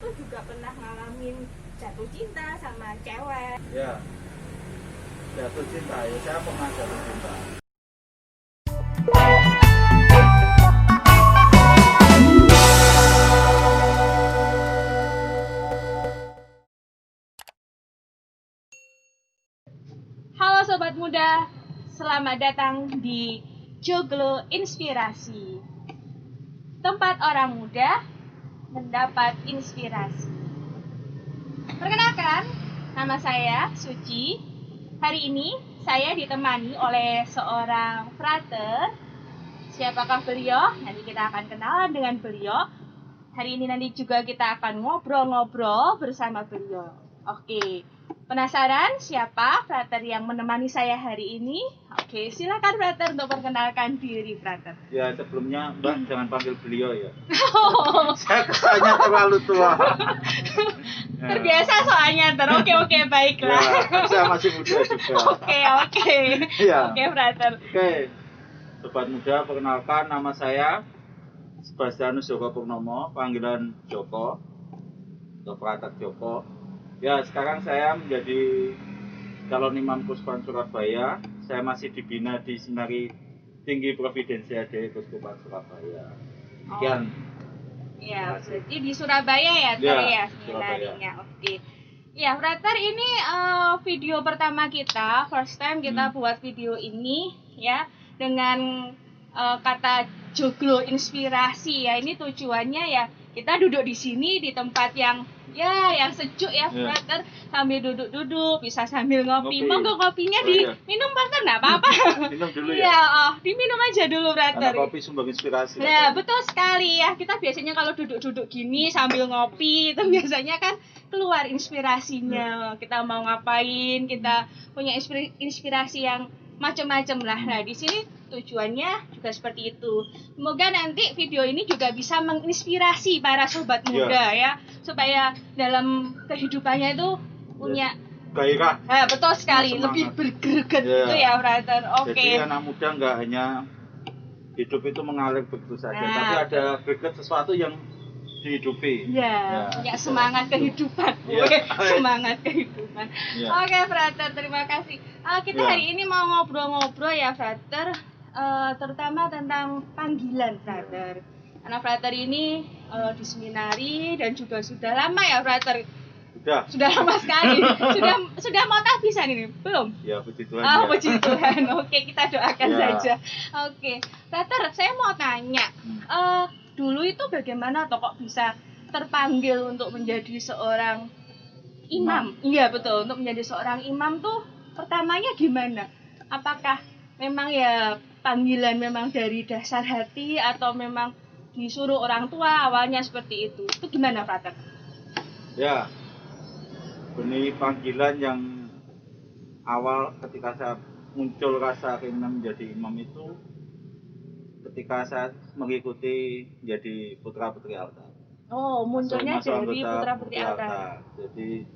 tuh juga pernah ngalamin jatuh cinta sama cewek. Ya, jatuh cinta ya, saya pernah jatuh cinta. Halo Sobat Muda, selamat datang di Joglo Inspirasi. Tempat orang muda mendapat inspirasi. Perkenalkan, nama saya Suci. Hari ini saya ditemani oleh seorang frater. Siapakah beliau? Nanti kita akan kenalan dengan beliau. Hari ini nanti juga kita akan ngobrol-ngobrol bersama beliau. Oke, penasaran siapa frater yang menemani saya hari ini? Oke, silakan frater untuk perkenalkan diri frater. Ya, sebelumnya Mbak jangan panggil beliau ya. Saya kesannya terlalu tua. Terbiasa soalnya Oke, baiklah. Ya, saya masih muda juga. Oke. Ya. Oke, frater. Oke, Sobat Muda, perkenalkan nama saya Sebastianus Joko Purnomo, panggilan Joko atau Frater Joko. Ya, sekarang saya menjadi calon imam Kuskupan Surabaya. Saya masih dibina di Seminari Tinggi Providensia di Kuskupan Surabaya. Sekian. Ya, berarti di Surabaya ya, seminarinya. Oke. Ya, Frater, ini video pertama kita, first time kita buat video ini ya dengan kata Joglo Inspirasi ya. Ini tujuannya ya kita duduk di sini di tempat yang sejuk ya, Frater, sambil duduk-duduk, bisa sambil ngopi. Monggo kopinya diminum, Frater, enggak apa-apa. Minum dulu ya. Iya, diminum aja dulu, Frater. Karena kopi sumbang inspirasi. Nah, betul sekali ya. Kita biasanya kalau duduk-duduk gini sambil ngopi itu biasanya kan keluar inspirasinya. Kita mau ngapain, kita punya inspirasi yang macam-macam lah. Nah, di sini tujuannya juga seperti itu. Semoga nanti video ini juga bisa menginspirasi para sobat muda ya, supaya dalam kehidupannya itu punya gairah. Nah, betul sekali, lebih bergreget gitu ya, Frater. Oke. Jadi anak muda nggak hanya hidup itu mengalir begitu saja, tapi ada greget sesuatu yang dihidupi. Punya semangat kehidupan. Semangat kehidupan. Oke, Frater, terima kasih. Kita hari ini mau ngobrol-ngobrol ya, Frater, terutama tentang panggilan, Frater. Karena Frater ini di seminari dan juga sudah lama ya, Frater. Sudah lama sekali. sudah mau tahbisan ini? Belum? Ya, puji Tuhan. Puji Tuhan. Oke, kita doakan saja. Oke. Frater, saya mau tanya. Dulu itu bagaimana kok bisa terpanggil untuk menjadi seorang imam? Iya, betul. Untuk menjadi seorang imam tuh pertamanya gimana? Apakah memang ya panggilan memang dari dasar hati atau memang disuruh orang tua awalnya seperti itu? Itu gimana, Frater? Ya, benih panggilan yang awal ketika saya muncul rasa keinginan menjadi imam itu ketika saya mengikuti menjadi putra-putri altar. Munculnya dari putra-putri altar. Jadi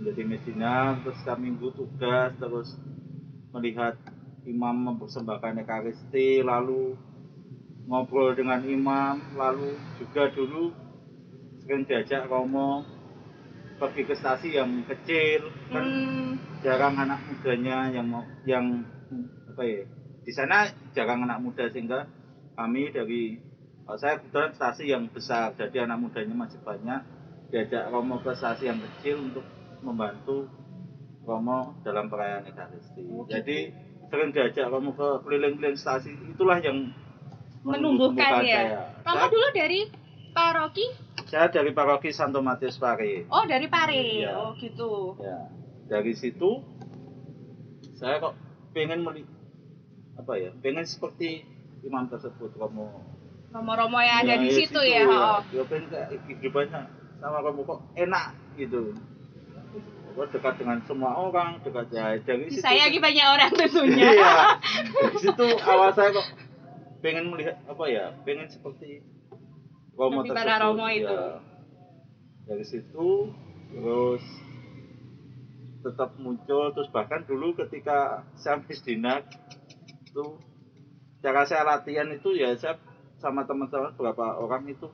menjadi Medina, terus setiap minggu tugas, terus melihat imam mempersembahkan Ekaristi, lalu ngobrol dengan imam, lalu juga dulu sering diajak Romo pergi ke stasi yang kecil, kan jarang anak mudanya yang di sana jarang anak muda, sehingga kami saya kebetulan stasi yang besar, jadi anak mudanya masih banyak, diajak Romo ke stasi yang kecil untuk membantu Romo dalam perayaan Ekaristi. Jadi sering diajak Romo ke keliling-keliling stasi, itulah yang menumbuhkan ya. saya. Romo dulu dari paroki? Saya dari paroki Santo Matius Pare. Oh, dari Pare. Ya. Oh, gitu. Ya. Dari situ saya kok pengen pengen seperti imam tersebut, Romo yang ada di situ ya. Ya pengen kayak kehidupannya sama Romo kok enak gitu. Kok dekat dengan semua orang, dekat ya dari situ. Saya lagi banyak orang tentunya. Iya. Dari situ awal saya kok pengen melihat pengen seperti Romo tersebut. Para Romo itu. Ya. Dari situ terus tetap muncul, terus bahkan dulu ketika saya Misdina itu cara saya latihan itu ya saya sama teman-teman beberapa orang itu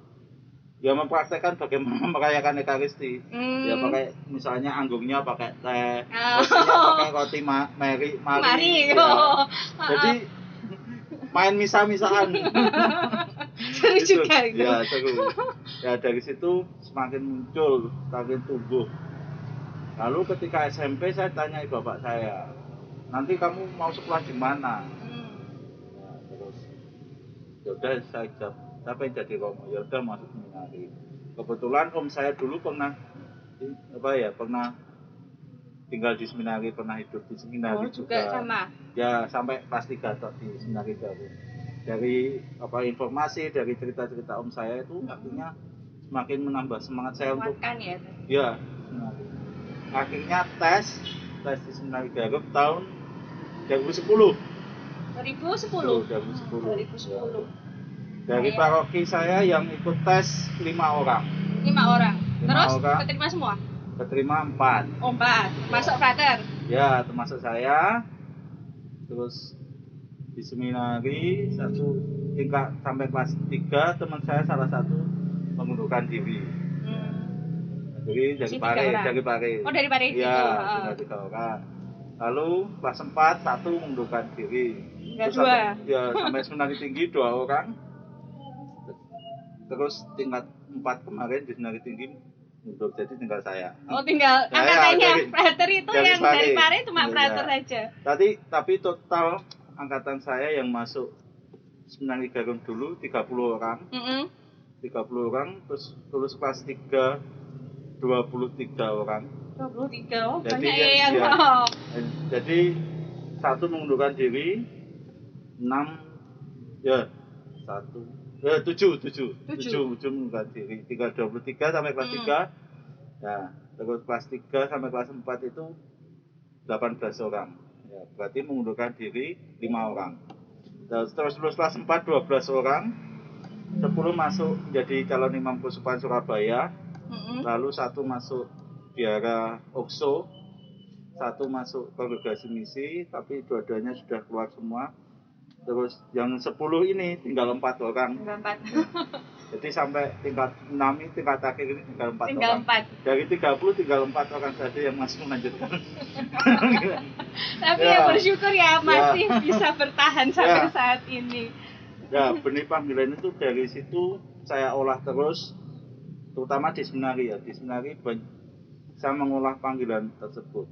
ya mempraktekkan bagaimana merayakan Ekaristi. Ya Hmm. pakai misalnya anggungnya pakai teh, Oh. rotinya pakai roti mari. Mari. Ya. Oh. Jadi main misa-misaan. Seru Gitu. juga itu. Ya seru. Ya dari situ semakin muncul, semakin tumbuh. Lalu ketika SMP saya tanya bapak saya, nanti kamu mau sekolah di mana? Nah, terus yaudah saya jawab, saya pengen jadi Romo. Yaudah masuk seminari. Kebetulan om saya dulu pernah pernah tinggal di seminari, pernah hidup di seminari juga sama. Ya sampai kelas 3 atau di seminari baru. Dari informasi dari cerita-cerita om saya itu artinya semakin menambah semangat saya untuk ya seminari. Akhirnya tes di seminari Garut tahun 2010. 2010. Dari paroki saya yang ikut tes 5 orang. 5 orang. Terus orang, keterima semua? Keterima 4. Oh, 4. Masuk frater? Ya, termasuk saya. Terus di seminari satu tingkat sampai kelas 3 teman saya salah satu mengundurkan diri. Jadi dari Pare. Oh, dari Pare itu. Ya, 3 orang. Lalu kelas 4 satu mengundurkan diri. Terus 2. Sampai seminari tinggi 2 orang. Terus tingkat 4 kemarin di seminari tinggi mundur, jadi tinggal saya. Oh, tinggal angkatannya frater itu yang dari Pare cuma frater saja. Tapi total angkatan saya yang masuk seminari Garut dulu 30 orang. 30 orang, terus lulus kelas 3 23 orang. 23, oh banyak yang mau. Jadi satu mengundurkan diri, 6 7 mengundurkan diri. Tinggal 23 sampai kelas 3. Nah, terus kelas 3 sampai kelas 4 itu 18 orang. Ya, berarti mengundurkan diri 5 orang. Terus lulus kelas 4 12 orang. 10 masuk menjadi calon imam keuskupan Surabaya. Lalu 1 masuk biara Okso, 1 masuk kongregasi misi, tapi dua-duanya sudah keluar semua. Terus yang 10 ini tinggal 4 orang. Jadi sampai tingkat 6 ini, tingkat akhir ini tinggal 4 orang. 4. Dari 30 tinggal 4 orang saja yang masih melanjutkan. Tapi ya bersyukur ya masih bisa bertahan sampai saat ini. Ya, benih panggilan itu dari situ saya olah terus, terutama di seminari ya. Di seminari saya mengolah panggilan tersebut.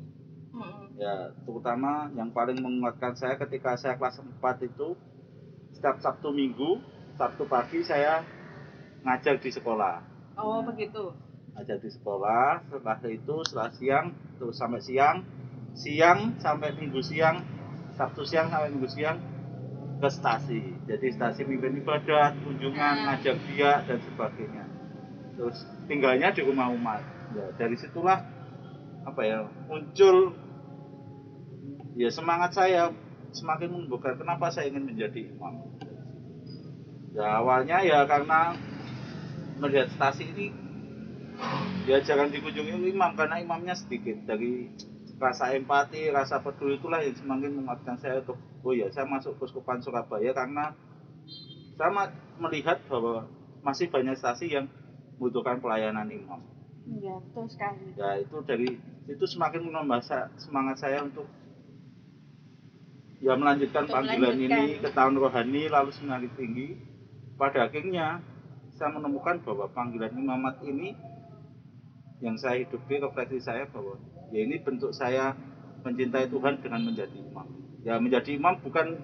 Ya, terutama yang paling menguatkan saya ketika saya kelas 4 itu, setiap Sabtu Minggu, Sabtu pagi saya ngajar di sekolah. Oh, begitu. Ngajar di sekolah, setelah siang, terus sampai siang sampai Minggu siang, Sabtu siang sampai Minggu siang ke stasi. Jadi stasi mimpin ibadat, kunjungan, ngajak dia dan sebagainya. Terus tinggalnya di rumah umat. Ya, dari situlah muncul ya semangat saya semakin menumbuhkan kenapa saya ingin menjadi imam. Ya awalnya ya karena melihat stasi ini ya jangan dikunjungi imam karena imamnya sedikit. Dari rasa empati, rasa peduli itulah yang semakin menguatkan saya untuk saya masuk keuskupan Surabaya karena saya melihat bahwa masih banyak stasi yang membutuhkan pelayanan imam. Iya, betul sekali. Ya itu dari itu semakin menambah semangat saya untuk melanjutkan panggilan ini ke tahun rohani lalu seminari tinggi. Pada akhirnya saya menemukan bahwa panggilan imamat ini yang saya hidupi, refleksi saya bahwa ini bentuk saya mencintai Tuhan dengan menjadi imam. Ya menjadi imam bukan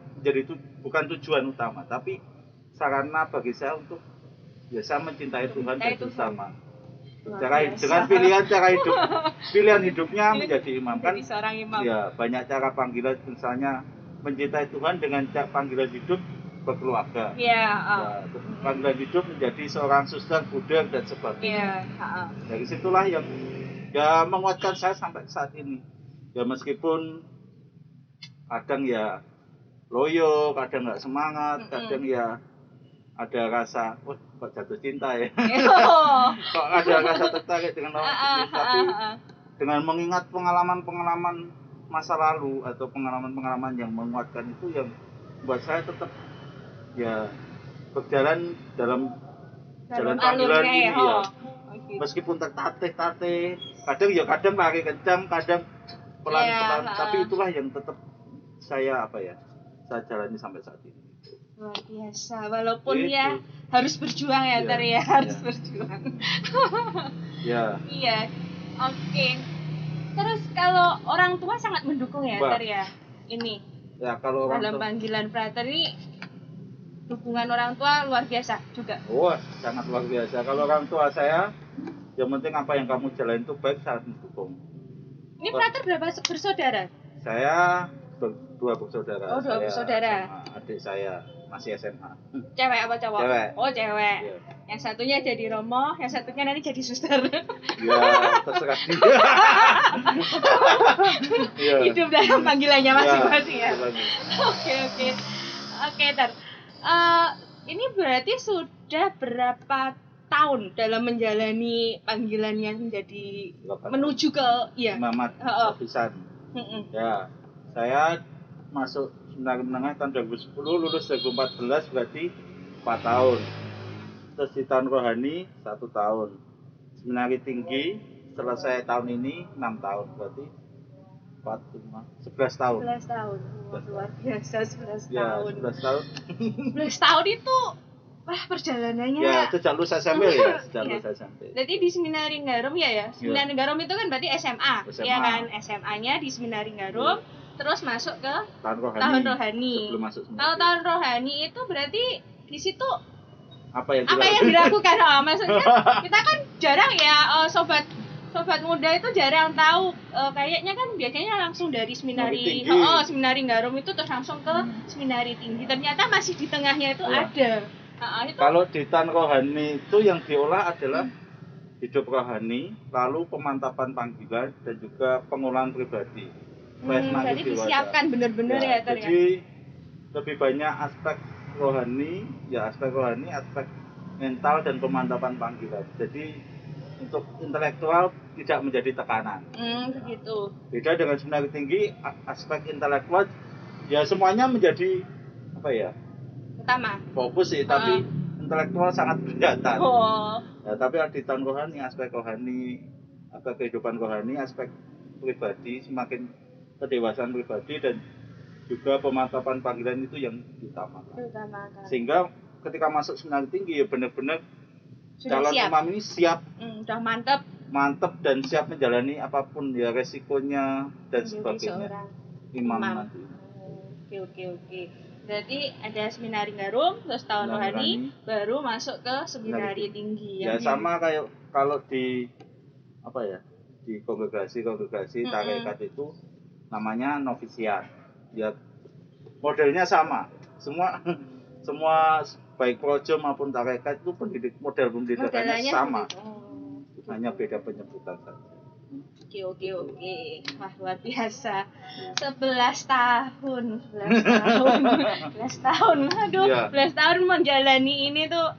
tujuan utama, tapi sarana bagi saya untuk saya mencintai Tuhan dan bersama. Dengan pilihan hidupnya menjadi imam kan. Seorang imam. Ya banyak cara panggilan, misalnya mencintai Tuhan dengan panggilan hidup berkeluarga. Panggilan hidup menjadi seorang suster, budak dan sebagainya. Dari situlah yang menguatkan saya sampai saat ini. Ya meskipun kadang ya loyo, kadang nggak semangat, kadang ya ada rasa kok jatuh cinta ya. Kok ada rasa tertarik dengan orang ini, tapi dengan mengingat pengalaman-pengalaman masa lalu atau pengalaman-pengalaman yang menguatkan itu yang buat saya tetap berjalan dalam jalan alurnya panggilan ini ya. ya. Gitu. Meskipun tertatih-tatih, kadang lari kencang, kadang pelan-pelan, tapi itulah yang tetap saya saya jalani sampai saat ini. Luar biasa, walaupun Gitu. ya harus berjuang ya, Ter ya, harus berjuang. Ya. Iya, oke. Terus kalau orang tua sangat mendukung ya, Ter ya, ini. Ya kalau orang dalam panggilan frater ini dukungan orang tua luar biasa juga. Oh, sangat luar biasa. Kalau orang tua saya, yang penting apa yang kamu jalanin itu baik, sangat mendukung. Ini frater berapa bersaudara? Saya dua bersaudara. Oh, dua bersaudara. Sama adik saya masih SMA. Cewek apa cowok? Cewek. Oh, cewek. Iya. Yang satunya jadi romo, yang satunya nanti jadi suster. Ya, terserah dia. Ya. Hidup dalam panggilannya masing-masing ya. Ya. Oke, Ter. Ini berarti sudah berapa tahun dalam menjalani panggilan yang menjadi menuju ke Imamat Hafisan. Ya, saya masuk seminari menengah tahun 2010, lulus 2014, berarti 4 tahun. Terus di tahun rohani 1 tahun. Seminari tinggi selesai tahun ini 6 tahun, berarti 11 tahun. 11 tahun. Luar biasa 11 ya, tahun. 11 tahun. 11 tahun itu wah perjalanannya. Ya, sejak lulus SMP ya, sejak lulus SMP. Jadi di Seminari Garum ya. Seminari Garum itu kan berarti SMA. Ya kan, SMA-nya di Seminari Garum. Terus masuk ke tahun rohani. Sebelum masuk kalau tahun rohani itu berarti di situ apa yang dilakukan? Maksudnya kita kan jarang ya, sobat muda itu jarang tahu. Kayaknya kan biasanya langsung dari seminari Seminari Garum itu terus langsung ke seminari tinggi. Ternyata masih di tengahnya itu ada. Itu. Kalau di tahun rohani itu yang diolah adalah hidup rohani, lalu pemantapan panggilan dan juga pengolahan pribadi. Jadi disiapkan benar-benar ya, Ter. Jadi lebih banyak aspek rohani, aspek mental dan pemantapan panggilan. Jadi untuk intelektual tidak menjadi tekanan. Begitu. Beda dengan seminari tinggi, aspek intelektual ya semuanya menjadi utama. Fokus sih, tapi intelektual sangat kelihatan. Ya, tapi di tahun rohani, aspek kehidupan rohani, aspek pribadi, semakin kedewasaan pribadi dan juga pemantapan panggilan itu yang diutamakan. Sehingga ketika masuk seminari tinggi ya benar-benar calon imam ini siap, udah mantap dan siap menjalani apapun ya resikonya dan sebagainya. Imam nanti. Oke. Berarti ada Seminari Garum, terus tahun rohani, baru masuk ke seminari tinggi. Ya sama kayak kalau di di kongregasi tarekat itu namanya novisiat. Ya modelnya sama. Semua baik projo maupun tarekat itu model pendidikannya sama. Hanya beda penyebutan saja. Oke. Wah, luar biasa. 11 tahun. Aduh, 11 tahun menjalani ini tuh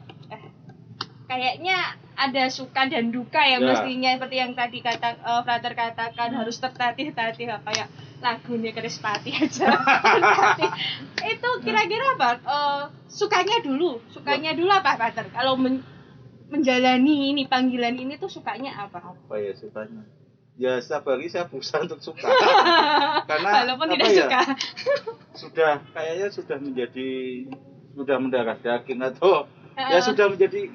kayaknya ada suka dan duka ya, mestinya seperti yang tadi Frater katakan harus tertatih-tatih kayak lagunya Krispati aja. Itu kira-kira apa? Sukanya dulu apa, Frater? Kalau menjalani ini panggilan ini tuh sukanya apa? Apa ya sukanya? Ya setiap hari saya berusaha untuk suka. Karena walaupun tidak suka. Sudah mendarah daging atau ya sudah menjadi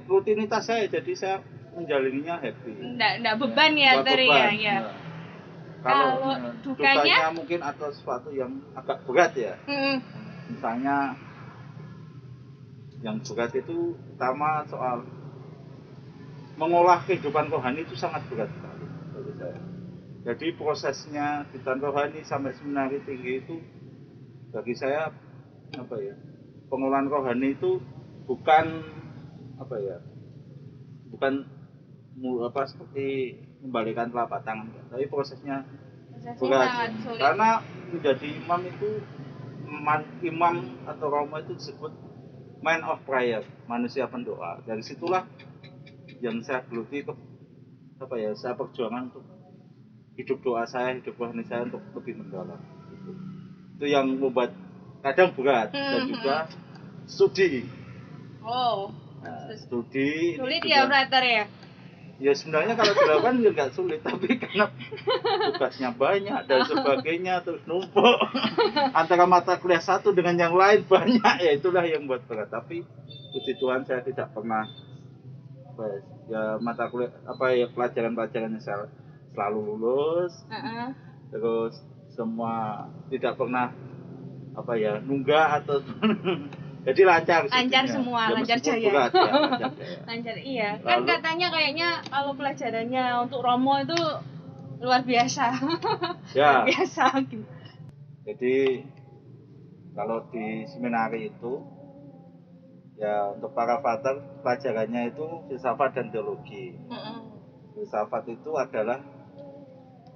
rutinitas saya, jadi saya menjalaninya happy. Nggak beban ya, Ter ya. Kalau dukanya mungkin atau sesuatu yang agak berat ya. Misalnya yang berat itu pertama soal mengolah kehidupan rohani itu sangat berat sekali bagi saya. Jadi prosesnya di tahun rohani sampai seminari tinggi itu bagi saya pengolahan rohani itu bukan seperti membalikan telapak tangan, tapi prosesnya berat. Karena menjadi imam atau romo itu disebut man of prayer, manusia pendoa. Dari situlah yang saya geluti saya perjuangan untuk hidup rohani saya untuk lebih mendalam. Itu yang membuat kadang berat dan juga studi. Nah, studi sulit ini ya juga, brother ya. ya sebenarnya kalau dilakukan juga nggak sulit, tapi karena tugasnya banyak dan sebagainya terus numpuk antara mata kuliah satu dengan yang lain banyak, ya itulah yang buat berat. Tapi puji Tuhan saya tidak pernah ya mata kuliah pelajaran-pelajarannya saya selalu lulus. Terus semua tidak pernah nunggak atau jadi lancar semua, ya, lancar jaya. Berat, ya, lancar jaya. Lancar, iya. Lalu, kan katanya kayaknya kalau pelajarannya untuk Romo itu luar biasa. Ya. Luar biasa. Jadi kalau di seminari itu ya untuk para frater pelajarannya itu filsafat dan teologi. Filsafat itu adalah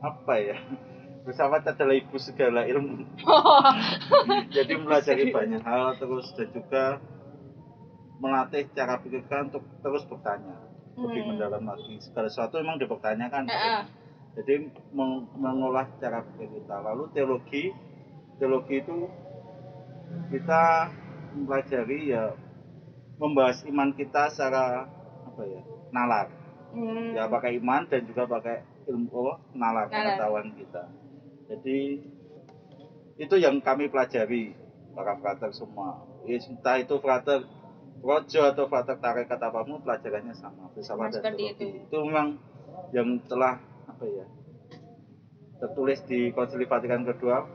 apa ya? Filsafat adalah ibu segala ilmu. Jadi mempelajari banyak hal terus dan juga melatih cara pikirkan untuk terus bertanya, lebih mendalam lagi. Segala sesuatu memang dipertanyakan. Jadi mengolah cara pikir kita. Lalu teologi itu kita mempelajari ya membahas iman kita secara nalar. Ya pakai iman dan juga pakai ilmu nalar pengetahuan kita. Jadi itu yang kami pelajari para frater semua. Entah itu frater Projo atau frater tarekat apapun pelajarannya sama, filsafat dan teologi. Itu memang yang telah tertulis di Konsili Vatikan kedua.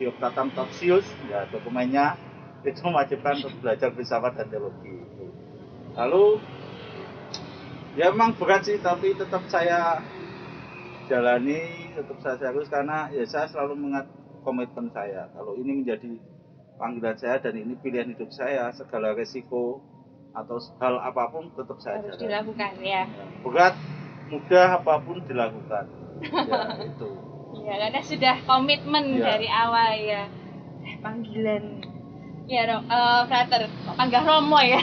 Dioptatam Toxius, ya dokumennya itu mewajibkan untuk belajar filsafat dan teologi. Lalu ya memang berat sih, tapi tetap saya jalani, tetap saya serius karena ya saya selalu mengingat komitmen saya. Kalau ini menjadi panggilan saya dan ini pilihan hidup saya, segala resiko atau hal apapun tetap saya harus jalani. Dilakukan ya. Berat, mudah apapun dilakukan. Ya itu. Ya karena sudah komitmen dari awal ya. Panggilan. Ya frater, panggah Romo ya.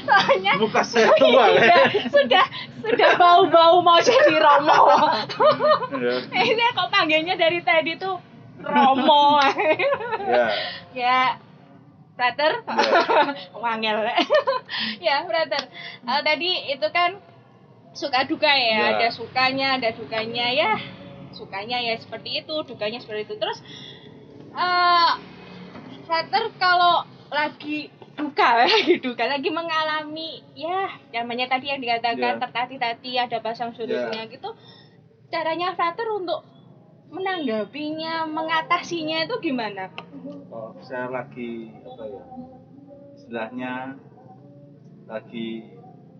Soalnya muka saya tua ya. Sudah bau-bau mau jadi Romo. Ini kok panggilnya dari tadi tuh Romo. Ya. Frater. Wangel. Ya, frater. Tadi itu kan suka duka ya. Ada sukanya, ada dukanya ya. Sukanya ya seperti itu, dukanya seperti itu. Terus frater kalau lagi duka, lagi mengalami ya namanya tadi yang dikatakan tertati-tati, ada pasang surutnya gitu. Caranya frater untuk menanggapinya, mengatasinya itu gimana? Oh, saya lagi istilahnya lagi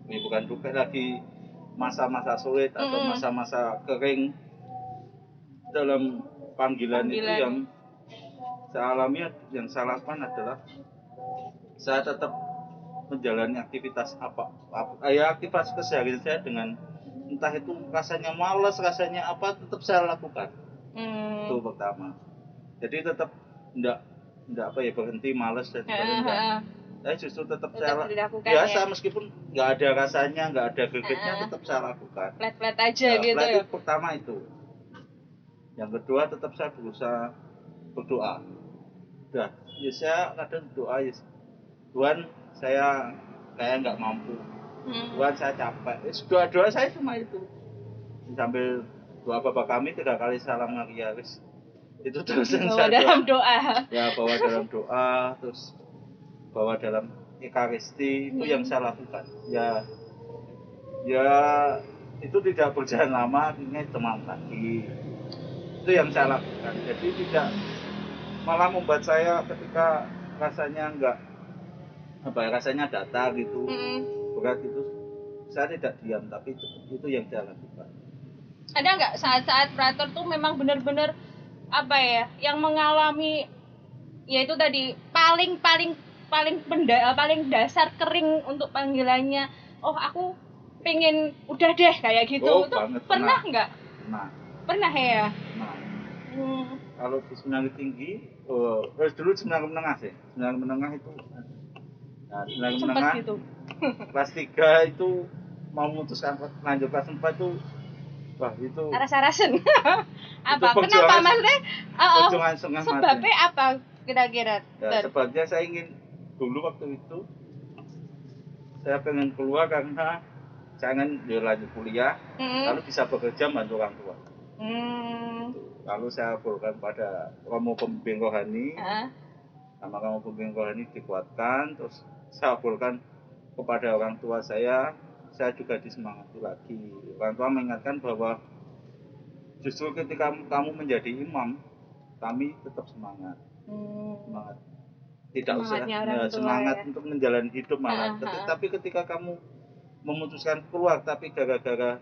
bukan duka, lagi masa-masa sulit atau masa-masa kering dalam panggilan itu yang saya alami, yang saya lakukan adalah saya tetap menjalani aktivitas aktivitas keseharian saya dengan entah itu rasanya malas, rasanya apa, tetap saya lakukan. Itu pertama. Jadi tetap enggak berhenti malas dan sebagainya. Saya justru tetap saya biasa ya? Meskipun nggak ada rasanya, nggak ada gregetnya, tetap saya lakukan. Flat aja gitu ya. Itu pertama itu. Yang kedua tetap saya berusaha berdoa. Udah, ya saya kadang doa ya Tuhan, saya kayak nggak mampu. Tuhan, saya capek. Doa saya cuma itu. Sambil doa Bapa Kami 3 kali salam Maria, itu terus yang saya dalam doa. Ya, bawa dalam doa, terus bawa dalam Ekaristi, itu yang saya lakukan. Ya itu tidak berjalan lama, akhirnya demam lagi. Itu yang saya lakukan. Jadi tidak malah membuat saya ketika rasanya rasanya datar gitu, berat itu, saya tidak diam, tapi itu yang saya lakukan. Ada nggak saat-saat frater tuh memang benar-benar yang mengalami yaitu tadi paling dasar kering untuk panggilannya, aku pengen udah deh kayak gitu. Itu pernah nggak? Pernah ya. Kalau di seminari tinggi, dulu seminari menengah sih. Seminari menengah itu, seminari menengah gitu. Kelas 3 itu mau memutuskan lanjut kelas 4 itu, itu aras-arasen. Apa? Kenapa maksudnya? Perjuangan setengah mati. Sebabnya apa kira-kira? Ya, sebabnya saya ingin dulu waktu itu saya pengen keluar karena saya ingin lanjut kuliah, lalu bisa bekerja bantu orang tua. Lalu saya kabulkan pada Romo Pembimbing Rohani, nama Romo Pembimbing Rohani dikuatkan, terus saya kabulkan kepada orang tua saya juga disemangati lagi. Orang tua mengingatkan bahwa justru ketika kamu menjadi imam, kami tetap semangat. Semangat. Tidak usah semangat untuk menjalani hidup malah. Tapi ketika kamu memutuskan keluar tapi gara-gara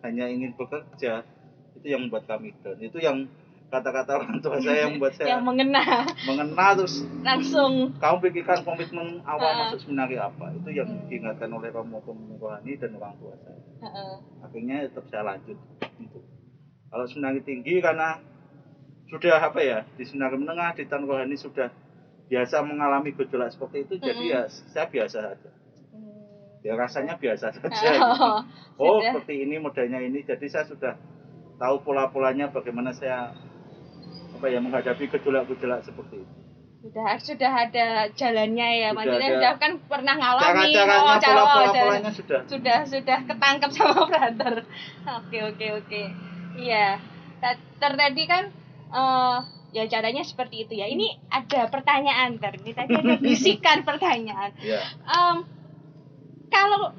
hanya ingin bekerja, itu yang membuat kami down. Itu yang kata-kata orang tua saya yang membuat saya yang mengena terus langsung kamu pikirkan komitmen awal masuk seminari apa. Itu yang diingatkan oleh Romo Pembimbing Rohani dan orang tua saya. Akhirnya tetap saya lanjut gitu. Kalau seminari tinggi karena sudah di seminari menengah di tahun rohani sudah biasa mengalami gejolak seperti itu, jadi ya saya biasa saja. Ya rasanya biasa saja. Seperti ini modelnya ini, jadi saya sudah tahu pola-polanya bagaimana saya menghadapi gejolak-gejolak seperti itu. Sudah ada jalannya ya, maksudnya sudah kan pernah ngalami pola-polanya sudah ketangkep sama brother. Oke. Iya. Tadi kan ya caranya seperti itu ya. Ini ada pertanyaan ini tadi ada bisikan pertanyaan. Kalau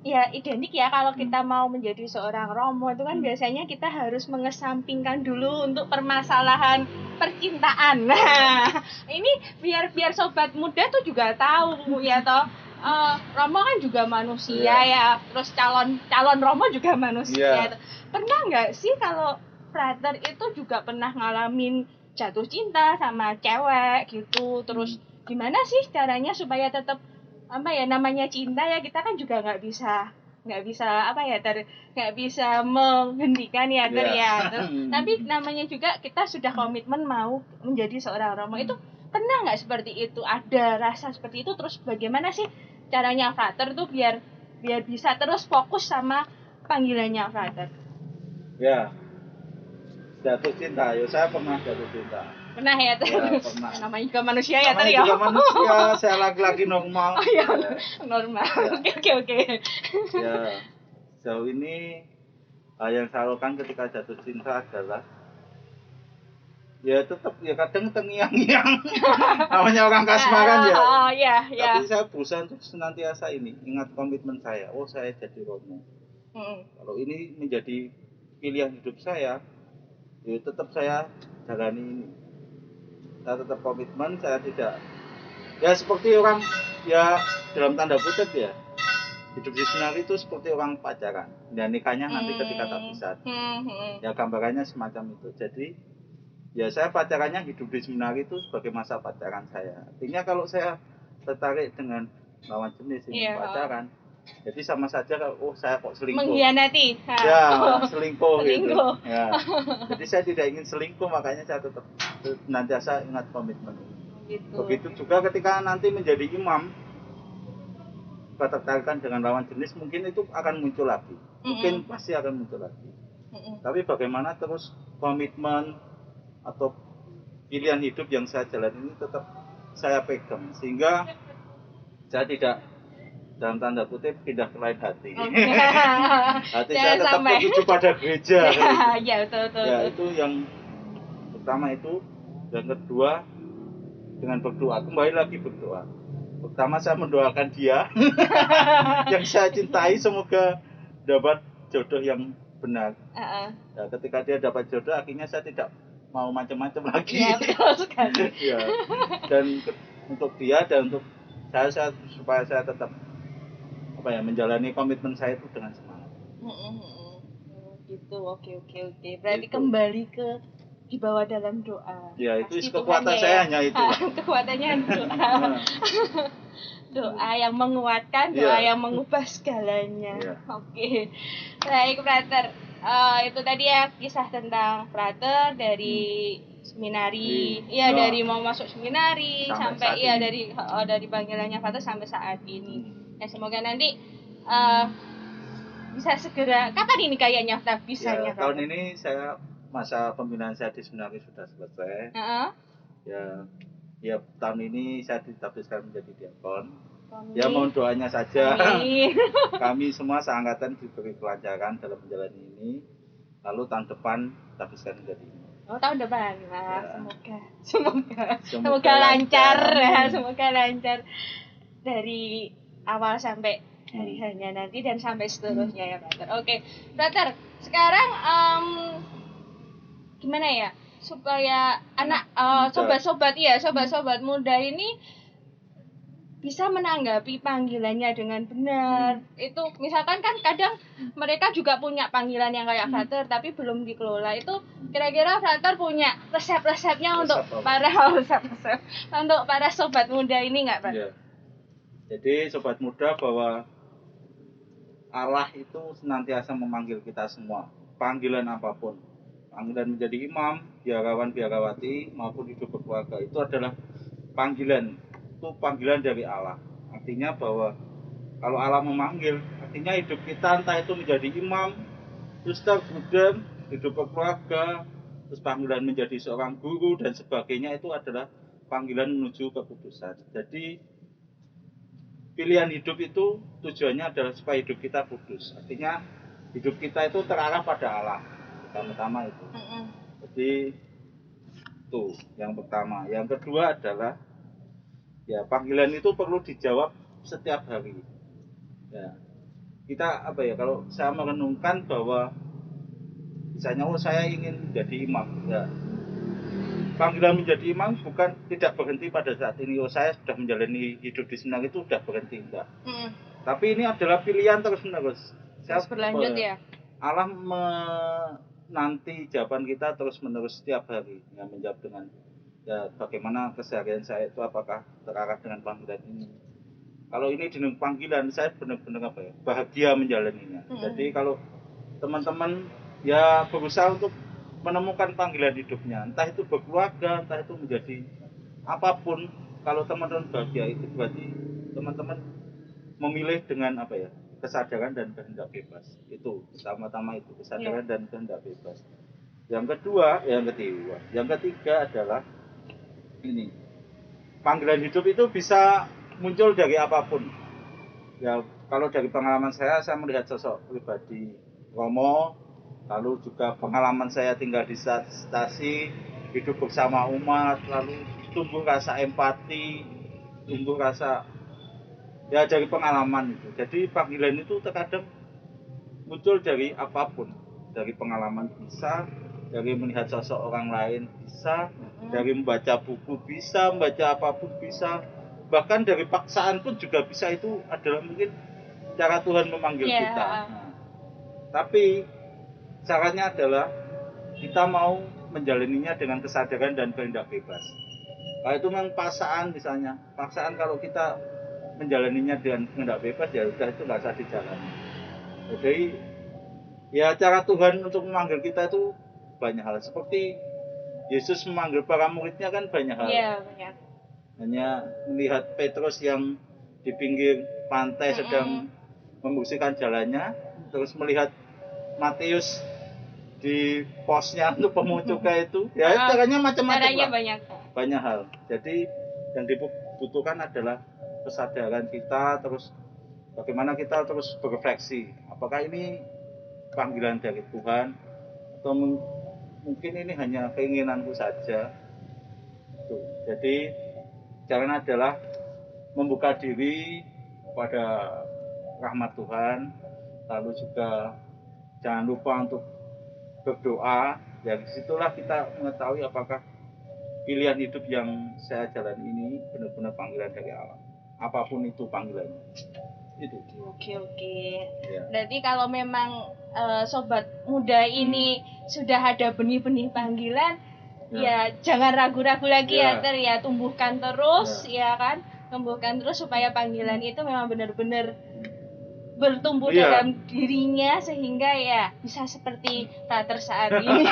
ya identik ya, kalau kita mau menjadi seorang romo itu kan biasanya kita harus mengesampingkan dulu untuk permasalahan percintaan. Nah, ini biar sobat muda tuh juga tahu ya toh. Romo kan juga manusia ya, terus calon romo juga manusia. Pernah nggak sih kalau Frater itu juga pernah ngalamin jatuh cinta sama cewek gitu, terus gimana sih caranya supaya tetap namanya cinta ya, kita kan juga nggak bisa menghentikan ya tapi namanya juga kita sudah komitmen mau menjadi seorang romo. Itu pernah nggak seperti itu, ada rasa seperti itu, terus bagaimana sih caranya Frater tuh biar bisa terus fokus sama panggilannya Frater? Ya, jatuh cinta, saya pernah jatuh cinta. Pernah ya, pernah. Namanya juga manusia ya, Namanya juga manusia, saya laki-laki normal. Normal. Oke. Ya, sejauh ini yang saya lakukan ketika jatuh cinta adalah ya tetap kadang terngiang-ngiang. Namanya orang kasmaran ya. Tapi saya berusaha untuk senantiasa ingat komitmen saya. Saya jadi romo. Kalau ini menjadi pilihan hidup saya, ya tetap saya jalani ini. Saya tetap komitmen, saya tidak seperti orang dalam tanda kutip hidup di seminari itu seperti orang pacaran, nikahnya nanti ketika terpisah. Gambarannya semacam itu. Jadi saya pacarannya hidup di seminari itu sebagai masa pacaran saya. Artinya kalau saya tertarik dengan lawan jenis pacaran, jadi sama saja saya kok selingkuh, mengkhianati. Selingkuh gitu. Jadi saya tidak ingin selingkuh, makanya saya tetap senantiasa ingat komitmen gitu. Begitu juga ketika nanti menjadi imam, ketertarikan dengan lawan jenis mungkin itu akan muncul lagi. Mungkin pasti akan muncul lagi. Tapi bagaimana terus komitmen atau pilihan hidup yang saya jalan ini tetap saya pegang, sehingga saya tidak dalam tanda kutip pindah ke lain hati. Hati saya tetap tertuju pada gereja. Betul. Itu yang pertama itu. Yang kedua, dengan berdoa, kembali lagi berdoa. Pertama saya mendoakan dia yang saya cintai semoga dapat jodoh yang benar. Ketika dia dapat jodoh, akhirnya saya tidak mau macam-macam lagi. Betul sekali. Dan untuk dia dan untuk saya supaya saya tetap menjalani komitmen saya itu dengan semangat. Gitu. Oke. Berarti gitu. Kembali ke dibawa dalam doa. Itu kekuatan saya hanya itu. Kekuatannya doa. Doa yang menguatkan, doa yang mengubah segalanya. Oke. Baik, Frater. Itu tadi ya kisah tentang Frater dari seminari, dari mau masuk seminari sampai dari panggilannya Frater sampai saat ini. Semoga nanti bisa segera. Kapan ini kayaknya bisanya? Tahun ini saya masa pembinaan saya di seminari sudah selesai. Tahun ini saya ditabiskan menjadi diakon. Ya mohon doanya saja. Amin. Kami semua seangkatan diberi kelancaran dalam menjalani ini. Lalu tahun depan kita bisa menjadi imam. Oh, tahun depan lah, Ya. semoga lancar ya, Amin. semoga lancar dari awal sampai hari hanya nanti dan sampai seterusnya ya, Brother. Oke, Brother, sekarang gimana ya supaya anak sobat-sobat muda ini bisa menanggapi panggilannya dengan benar. Itu misalkan kan kadang mereka juga punya panggilan yang kayak Frater tapi belum dikelola. Itu kira-kira Frater punya resep-resepnya untuk untuk para sobat muda ini nggak, Pak? Ya. Jadi sobat muda, bahwa Allah itu senantiasa memanggil kita semua, panggilan apapun. Panggilan menjadi imam, biarawan biarawati maupun hidup berkeluarga itu adalah panggilan. Itu panggilan dari Allah. Artinya bahwa kalau Allah memanggil, artinya hidup kita entah itu menjadi imam, suster, gudem, hidup berkeluarga, terus panggilan menjadi seorang guru dan sebagainya, itu adalah panggilan menuju kekudusan. Jadi pilihan hidup itu tujuannya adalah supaya hidup kita kudus. Artinya hidup kita itu terarah pada Allah. Pertama itu. Jadi itu yang pertama. Yang kedua adalah ya panggilan itu perlu dijawab setiap hari. Ya, kita kalau saya merenungkan bahwa misalnya saya ingin menjadi imam, ya, panggilan menjadi imam bukan tidak berhenti pada saat ini. Saya sudah menjalani hidup di Senang itu sudah berhenti, enggak. Tapi ini adalah pilihan terus menerus. Terus berlanjut ya. Allah nanti jawaban kita terus menerus setiap hari, yang menjawab dengan ya bagaimana keseharian saya itu apakah terarah dengan panggilan ini. Kalau ini dengan panggilan, saya benar-benar bahagia menjalaninya. Jadi kalau teman-teman ya berusaha untuk menemukan panggilan hidupnya, entah itu berkeluarga, entah itu menjadi apapun, kalau teman-teman bahagia itu berarti teman-teman memilih dengan kesadaran dan kehendak bebas. Itu pertama-tama itu kesadaran dan kehendak bebas. Yang ketiga adalah ini, panggilan hidup itu bisa muncul dari apapun. Ya, kalau dari pengalaman saya melihat sosok pribadi Romo, lalu juga pengalaman saya tinggal di stasi, hidup bersama umat, lalu tumbuh rasa empati, tumbuh rasa ya dari pengalaman itu. Jadi panggilan itu terkadang muncul dari apapun, dari pengalaman bisa, dari melihat sosok orang lain bisa, dari membaca buku bisa, membaca apapun bisa, bahkan dari paksaan pun juga bisa. Itu adalah mungkin cara Tuhan memanggil kita. Nah, tapi caranya adalah kita mau menjalaninya dengan kesadaran dan kehendak bebas. Kalau itu memang paksaan, misalnya paksaan, kalau kita menjalaninya dengan kehendak bebas ya udah, itu nggak usah dijalani. Jadi ya cara Tuhan untuk memanggil kita itu banyak hal. Seperti Yesus memanggil para muridnya kan banyak hal. Iya, banyak. Hanya melihat Petrus yang di pinggir pantai sedang membersihkan jalannya, terus melihat Matius di posnya untuk pemungut cukai itu, ya caranya macam-macam lah. Banyak hal. Jadi yang dibutuhkan adalah kesadaran kita, terus bagaimana kita terus berefleksi, apakah ini panggilan dari Tuhan atau mungkin ini hanya keinginanku saja. Tuh. Jadi caranya adalah membuka diri pada rahmat Tuhan, lalu juga jangan lupa untuk berdoa. Dari situlah kita mengetahui apakah pilihan hidup yang saya jalani ini benar-benar panggilan dari Allah, apapun itu panggilannya. Itu. Oke. Ya. Berarti kalau memang sobat muda ini sudah ada benih-benih panggilan, ya jangan ragu-ragu lagi ya, tumbuhkan terus, ya kan, tumbuhkan terus supaya panggilan itu memang benar-benar bertumbuh dalam dirinya, sehingga ya bisa seperti Frater saat ini.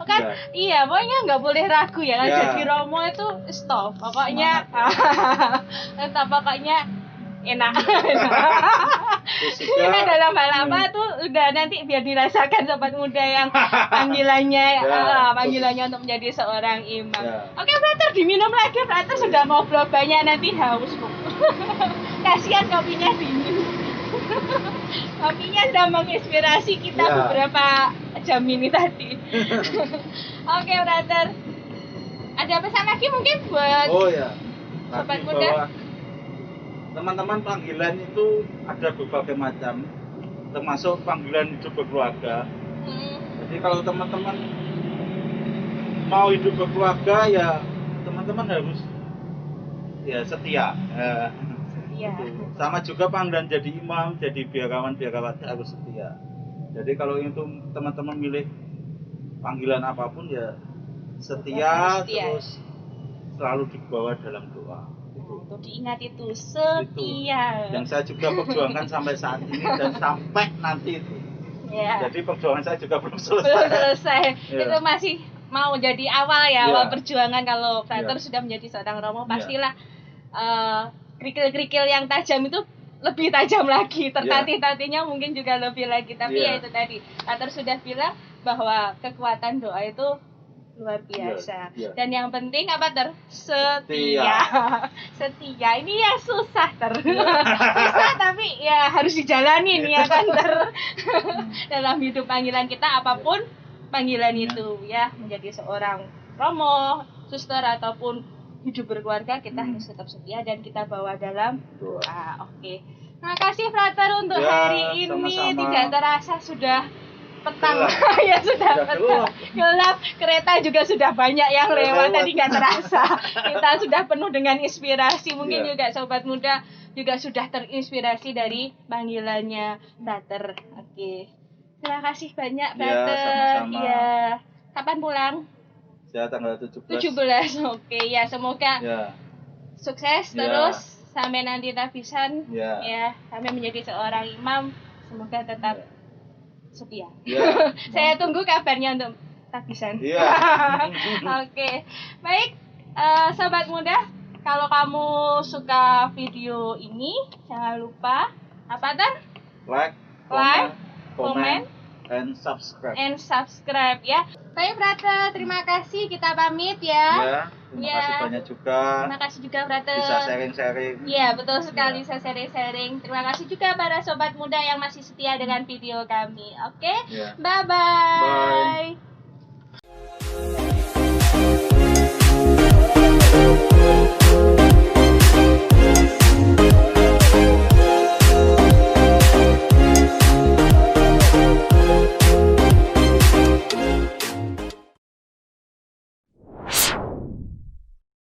Kan pokoknya nggak boleh ragu ya kan, jadi Romo itu stop, pokoknya pokoknya enak. Karena dalam hal apa tuh udah nanti biar dirasakan sobat muda yang panggilannya untuk menjadi seorang imam. Oke, Frater diminum lagi, Frater sudah ngobrol banyak, nanti haus kok. kasihan kopinya dingin. Kopinya sudah menginspirasi kita Ya. beberapa jam ini tadi. Oke, brother. Ada pesan lagi mungkin buat Oh ya, Sobat lagi muda. bahwa teman-teman panggilan itu ada berbagai macam, termasuk panggilan hidup berkeluarga. Hmm, Jadi kalau teman-teman mau hidup berkeluarga ya teman-teman harus ya setia. iya. Gitu. Sama juga panggilan jadi imam, jadi biarawan harus setia. Jadi kalau itu teman-teman milih panggilan apapun ya setia, Harus setia. terus selalu dibawa dalam doa. Nah, itu diingat itu setia. Yang saya juga perjuangkan sampai saat ini dan sampai nanti itu. Ya. Jadi perjuangan saya juga belum Belum selesai. selesai. Iya. Itu masih mau jadi awal ya, Iya. awal perjuangan. Kalau brother Iya. sudah menjadi seorang romo, Iya. pastilah kerikil-kerikil yang tajam itu lebih tajam lagi, tertatih-tatihnya mungkin juga lebih lagi. Tapi Iya. ya itu tadi, brother sudah bilang bahwa kekuatan doa itu luar biasa. Iya. Dan yang penting apa setia. Setia ini ya susah susah tapi ya harus dijalanin ya kan dalam hidup panggilan kita apapun panggilan itu ya, menjadi seorang romo, suster ataupun hidup berkeluarga, kita harus tetap setia dan kita bawa dalam doa. Oke. Terima kasih brother untuk Ya, hari ini. sama-sama. Tidak terasa sudah petang. Gelap. Ya sudah Sudah petang. Gelap. Kereta juga sudah banyak yang lewat, tadi nggak terasa. Kita sudah penuh dengan inspirasi. Mungkin Ya. juga sobat muda juga sudah terinspirasi dari panggilannya brother. Oke. Terima kasih banyak brother. sama-sama. Ya. Kapan pulang? Saya tanggal 17. 17. Oke, ya semoga Ya. sukses Ya. terus sampai nanti tabisan Ya. ya, sampai menjadi seorang imam, semoga tetap setia. Ya. Saya tunggu kabarnya untuk tabisan. Iya. Oke, baik sobat muda, kalau kamu suka video ini jangan lupa apa Tan? Like, Like, comment, and subscribe. And subscribe ya. Baik brother, terima kasih, kita pamit ya. Ya, terima Ya. kasih banyak juga. Terima kasih juga brother. Bisa sharing-sharing. Iya, betul sekali, saya sharing-sharing. Terima kasih juga para sobat muda yang masih setia dengan video kami. Oke? Ya. Bye-bye. Bye.